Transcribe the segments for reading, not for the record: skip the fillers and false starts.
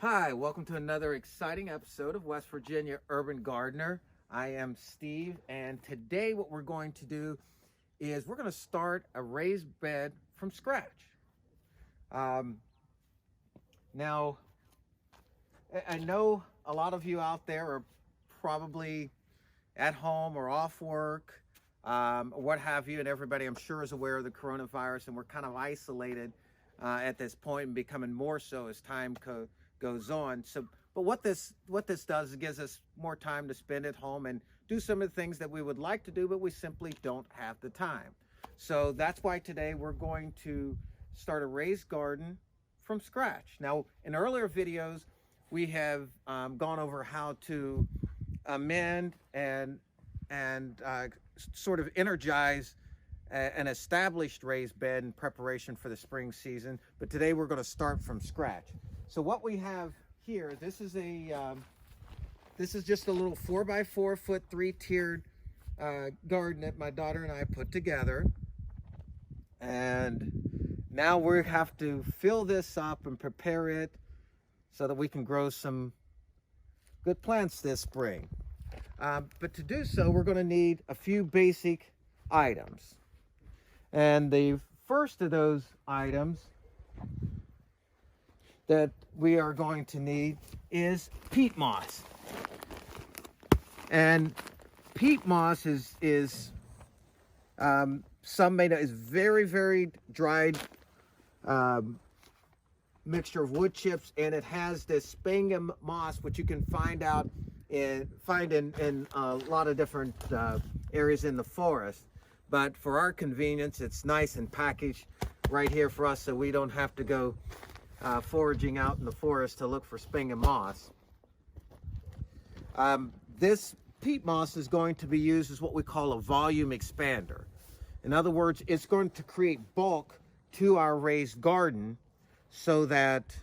Hi, welcome to another exciting episode of West Virginia Urban Gardener. I am Steve, and today what we're going to do is we're going to start a raised bed from scratch. Now, I know a lot of you out there are probably at home or off work, or what have you, and everybody I'm sure is aware of the coronavirus, and we're kind of isolated at this point and becoming more so as time goes on. But what this does is it gives us more time to spend at home and do some of the things that we would like to do, but we simply don't have the time. So that's why today we're going to start a raised garden from scratch. Now, in earlier videos, we have gone over how to amend and sort of energize an established raised bed in preparation for the spring season. But today we're going to start from scratch. So what we have here, this is just a little 4x4 foot 3-tiered garden that my daughter and I put together. And now we have to fill this up and prepare it so that we can grow some good plants this spring. But to do so, we're going to need a few basic items. And the first of those items that we are going to need is peat moss. And peat moss is some may know is very dried mixture of wood chips, and it has this sphagnum moss, which you can find in a lot of different areas in the forest. But for our convenience, it's nice and packaged right here for us, so we don't have to go foraging out in the forest to look for sphagnum moss. This peat moss is going to be used as what we call a volume expander. In other words, it's going to create bulk to our raised garden so that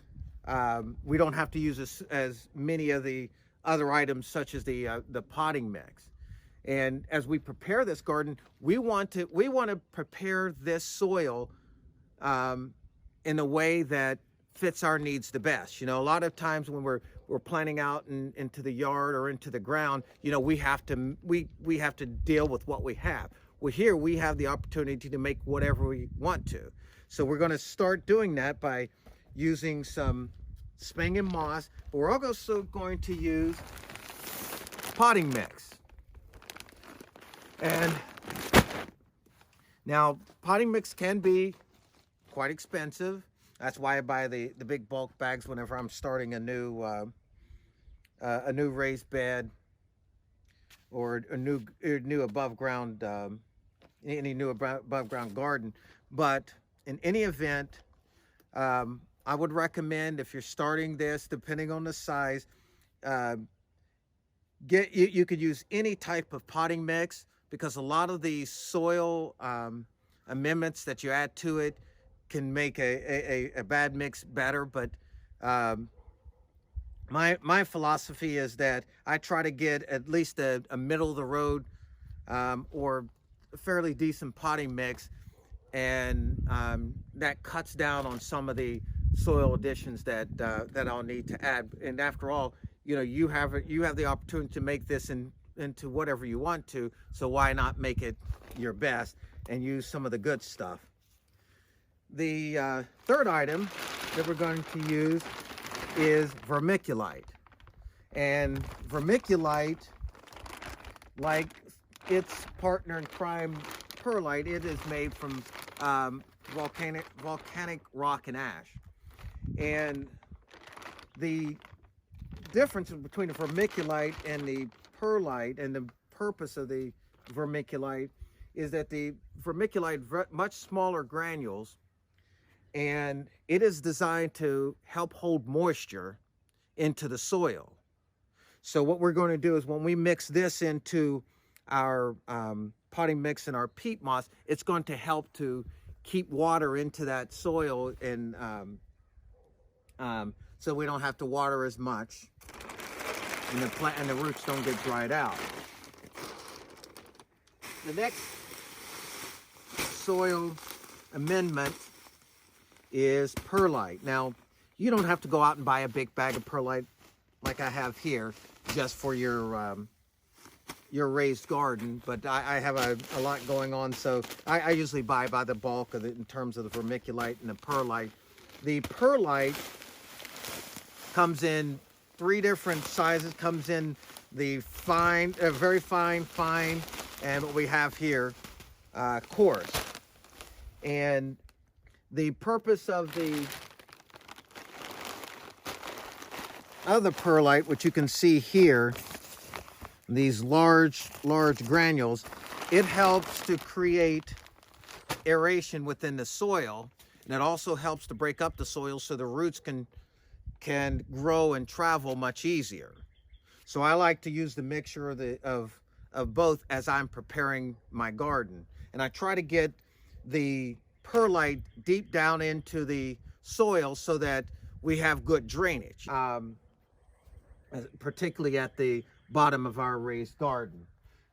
we don't have to use as many of the other items such as the potting mix. And as we prepare this garden, we want to prepare this soil in a way that fits our needs the best. You know, a lot of times when we're planting out into the yard or into the ground, you know, we have to deal with what we have. Well, here we have the opportunity to make whatever we want to. So we're going to start doing that by using some sphagnum moss, but we're also going to use potting mix. And now potting mix can be quite expensive. That's why I buy the big bulk bags whenever I'm starting a new raised bed or a new above ground garden. But in any event, I would recommend, if you're starting this, depending on the size, you could use any type of potting mix, because a lot of the soil amendments that you add to it can make a bad mix better. But my philosophy is that I try to get at least a middle of the road or a fairly decent potting mix, and that cuts down on some of the soil additions that I'll need to add. And after all, you know, you have the opportunity to make this into whatever you want to, so why not make it your best and use some of the good stuff. The third item that we're going to use is vermiculite. And vermiculite, like its partner in crime, perlite, it is made from volcanic rock and ash. And the difference between the vermiculite and the perlite, and the purpose of the vermiculite, is that the vermiculite much smaller granules, and it is designed to help hold moisture into the soil. So what we're going to do is, when we mix this into our potting mix and our peat moss, it's going to help to keep water into that soil, and so we don't have to water as much, and the roots don't get dried out. The next soil amendment is perlite. Now, You don't have to go out and buy a big bag of perlite like I have here just for your raised garden, but I have a lot going on, so I usually buy by the bulk of it in terms of the vermiculite and the perlite. The perlite comes in 3 different sizes. Comes in the fine, very fine, and what we have here, coarse. And the purpose of the perlite, which you can see here, these large granules, it helps to create aeration within the soil, and it also helps to break up the soil so the roots can grow and travel much easier. So I like to use the mixture of both as I'm preparing my garden, and I try to get the perlite deep down into the soil so that we have good drainage, particularly at the bottom of our raised garden.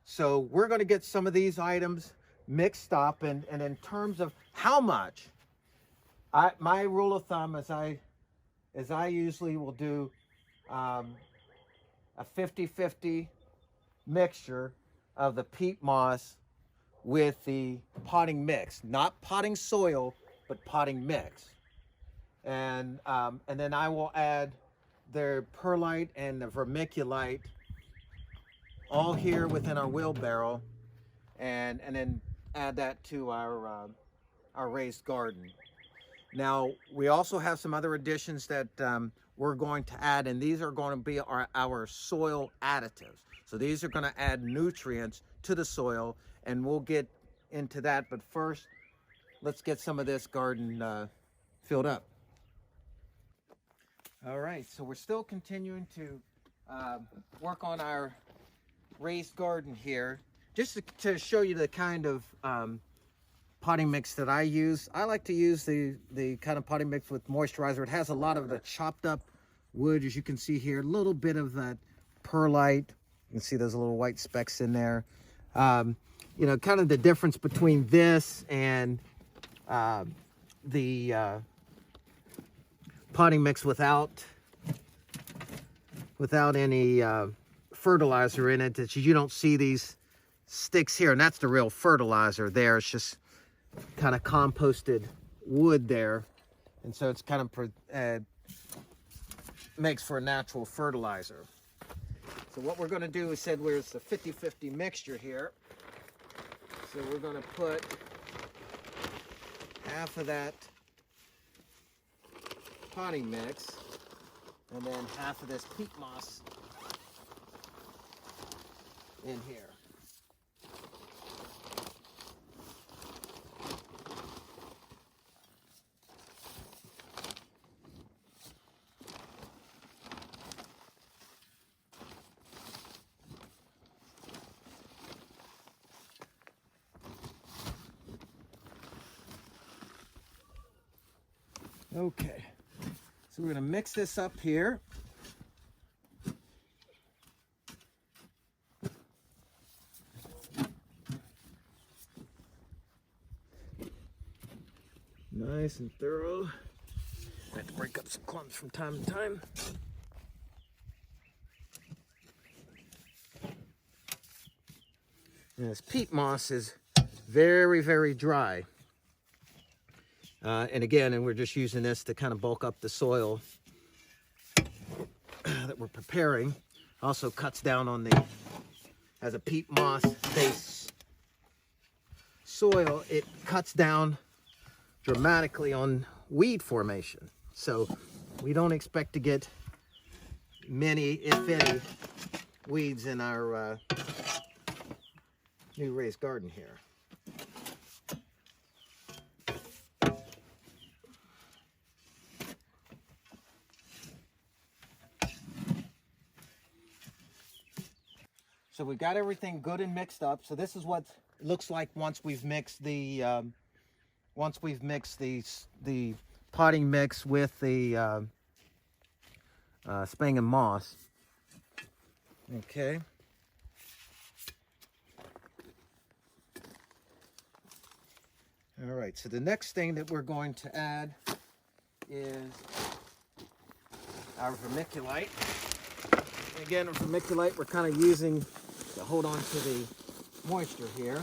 So we're going to get some of these items mixed up, and in terms of how much, my rule of thumb is I usually will do a 50-50 mixture of the peat moss with the potting mix, not potting soil, but potting mix. And then I will add the perlite and the vermiculite all here within our wheelbarrow, and then add that to our raised garden. Now, we also have some other additions that we're going to add, and these are going to be our soil additives. So these are going to add nutrients to the soil, and we'll get into that. But first, let's get some of this garden filled up. All right, so we're still continuing to work on our raised garden here. Just to show you the kind of potting mix that I use. I like to use the kind of potting mix with moisturizer. It has a lot of the chopped up wood, as you can see here, a little bit of that perlite. You can see those little white specks in there. You know, kind of the difference between this and the potting mix without any fertilizer in it, that you don't see these sticks here, and that's the real fertilizer there. It's just kind of composted wood there, and so it's kind of makes for a natural fertilizer. So what we're going to do is said there's a 50-50 mixture here. So we're going to put half of that potting mix and then half of this peat moss in here. Okay, so we're going to mix this up here. Nice and thorough. I have to break up some clumps from time to time. And this peat moss is very, very dry. And again, we're just using this to kind of bulk up the soil that we're preparing. Also cuts down on as a peat moss based soil, it cuts down dramatically on weed formation. So we don't expect to get many, if any, weeds in our new raised garden here. So we've got everything good and mixed up. So this is what it looks like once we've mixed the potting mix with the sphagnum moss. Okay. All right. So the next thing that we're going to add is our vermiculite. Again, vermiculite we're kind of using to hold on to the moisture here.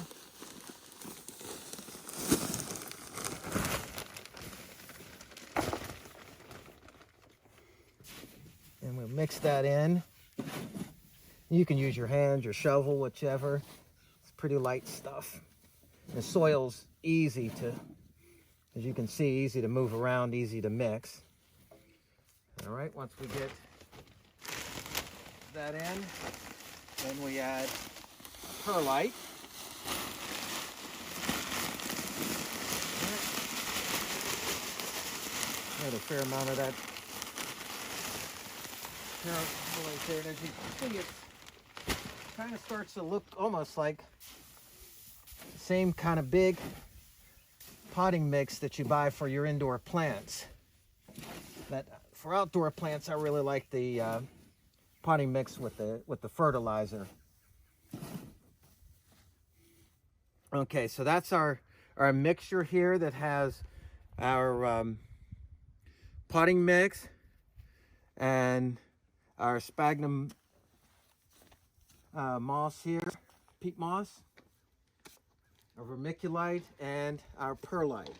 And we'll mix that in. You can use your hand, your shovel, whichever. It's pretty light stuff. The soil's easy to, as you can see, easy to move around, easy to mix. All right, once we get that in, then we add perlite. Add a fair amount of that perlite there, and as you can see, it kind of starts to look almost like the same kind of big potting mix that you buy for your indoor plants. But for outdoor plants, I really like the potting mix with the fertilizer. Okay, so that's our mixture here that has our potting mix and our sphagnum moss here, peat moss, our vermiculite, and our perlite.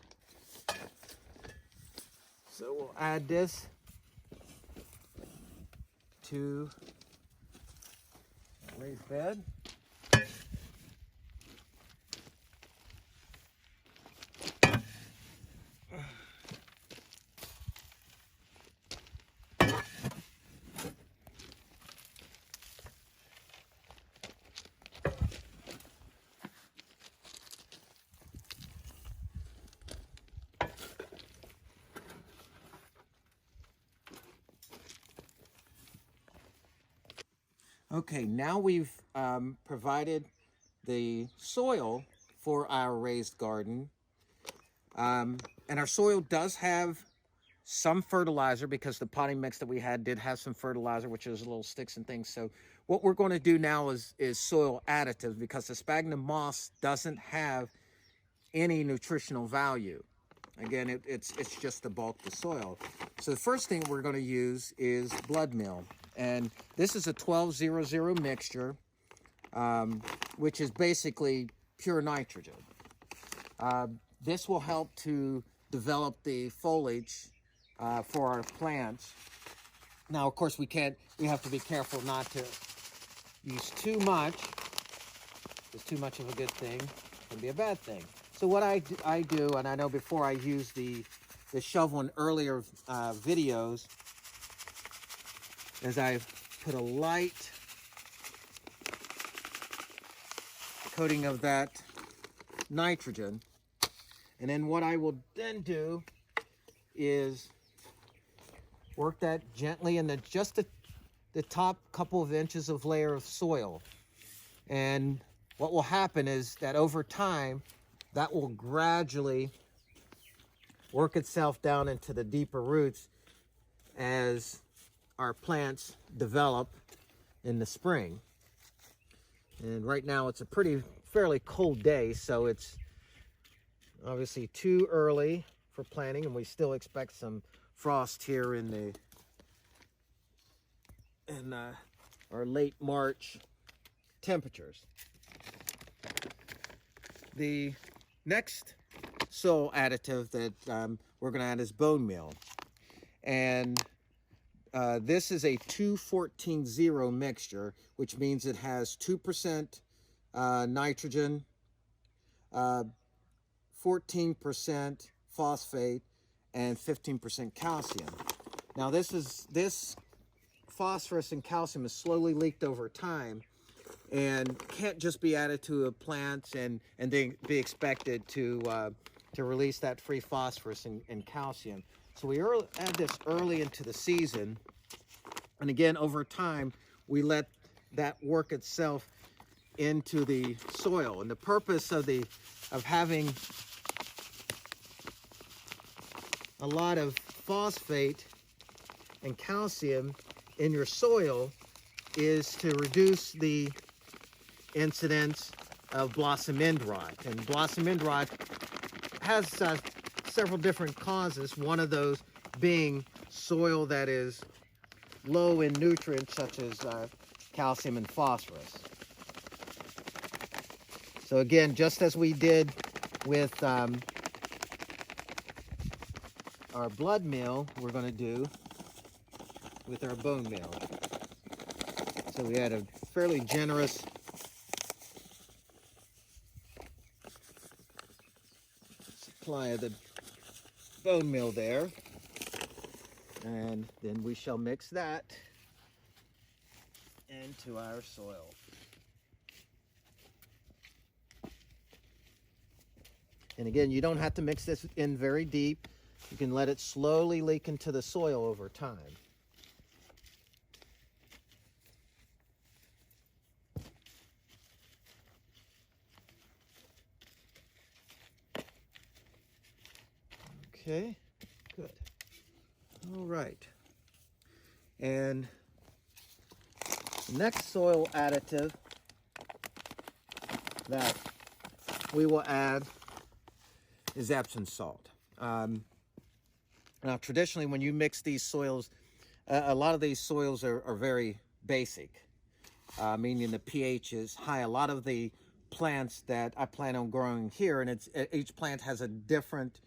So we'll add this to the raised bed. Okay, now we've provided the soil for our raised garden. And our soil does have some fertilizer because the potting mix that we had did have some fertilizer, which is little sticks and things. So what we're going to do now is soil additives, because the sphagnum moss doesn't have any nutritional value. Again, it's just to bulk the soil. So the first thing we're going to use is blood meal. And this is a 12-0-0 mixture, which is basically pure nitrogen. This will help to develop the foliage for our plants. Now, of course, we have to be careful not to use too much, because too much of a good thing can be a bad thing. So what I do, and I know before I used the shovel in earlier videos, is I put a light coating of that nitrogen, and then what I will then do is work that gently in just the top couple of inches of layer of soil. And what will happen is that over time, that will gradually work itself down into the deeper roots as our plants develop in the spring. And right now it's a fairly cold day, so it's obviously too early for planting, and we still expect some frost here in our late March temperatures. The next soil additive that we're going to add is bone meal, and this is a 2-14-0 mixture, which means it has 2% nitrogen, 14% phosphate, and 15% calcium. Now this phosphorus and calcium is slowly leaked over time, and can't just be added to a plant and then be expected to release that free phosphorus and calcium. So we add this early into the season, and again over time we let that work itself into the soil. And the purpose of having a lot of phosphate and calcium in your soil is to reduce the incidence of blossom end rot. And blossom end rot has several different causes, one of those being soil that is low in nutrients such as calcium and phosphorus. So again, just as we did with our blood meal, we're going to do with our bone meal. So we had a fairly generous supply of the bone meal there, and then we shall mix that into our soil. And again, you don't have to mix this in very deep. You can let it slowly leak into the soil over time. Okay, good. All right. And the next soil additive that we will add is Epsom salt. Now, traditionally, when you mix these soils, a lot of these soils are very basic, meaning the pH is high. A lot of the plants that I plan on growing here, and each plant has a different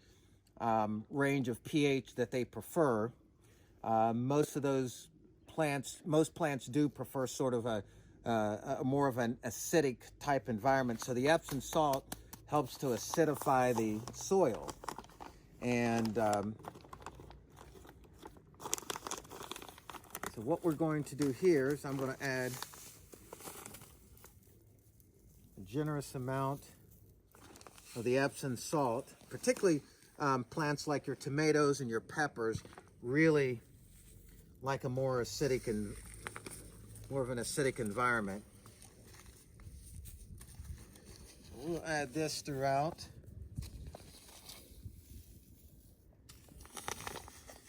range of pH that they prefer. Most plants do prefer sort of a more of an acidic type environment. So the Epsom salt helps to acidify the soil. And so what we're going to do here is I'm going to add a generous amount of the Epsom salt, particularly plants like your tomatoes and your peppers really like a more of an acidic environment. So we'll add this throughout.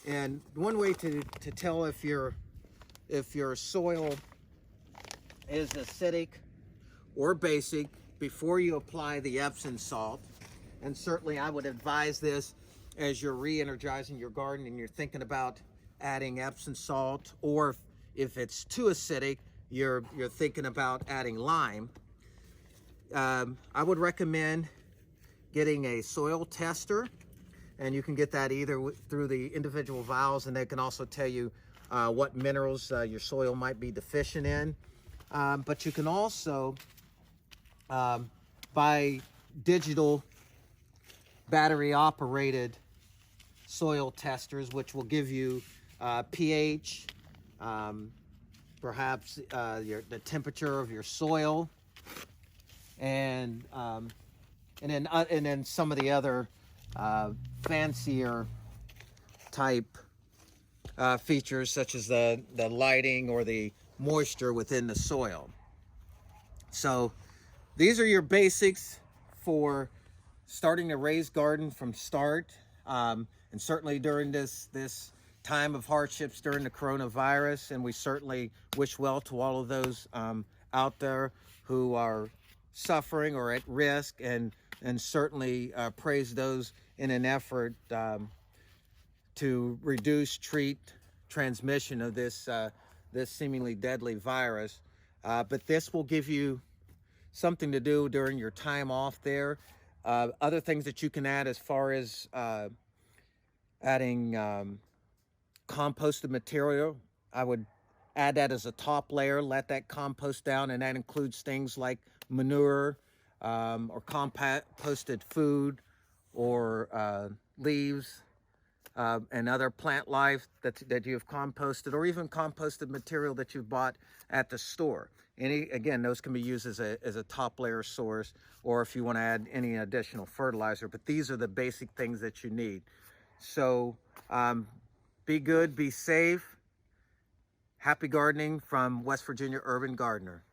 And one way to tell if your soil is acidic or basic before you apply the Epsom salt, and certainly I would advise this as you're re-energizing your garden and you're thinking about adding Epsom salt, or if it's too acidic, you're thinking about adding lime. I would recommend getting a soil tester, and you can get that either through the individual vials, and they can also tell you what minerals your soil might be deficient in. But you can also buy digital battery operated soil testers, which will give you pH, perhaps the temperature of your soil, and then some of the other fancier type features, such as the lighting or the moisture within the soil. So these are your basics for starting a raised garden from start, and certainly during this time of hardships during the coronavirus. And we certainly wish well to all of those out there who are suffering or at risk, and certainly praise those in an effort to reduce, treat transmission of this seemingly deadly virus. But this will give you something to do during your time off there. Other things that you can add as far as adding composted material, I would add that as a top layer, let that compost down, and that includes things like manure or composted food or leaves and other plant life that you have composted, or even composted material that you've bought at the store. Again, those can be used as a top layer source, or if you want to add any additional fertilizer. But these are the basic things that you need. So be good, be safe. Happy gardening from West Virginia Urban Gardener.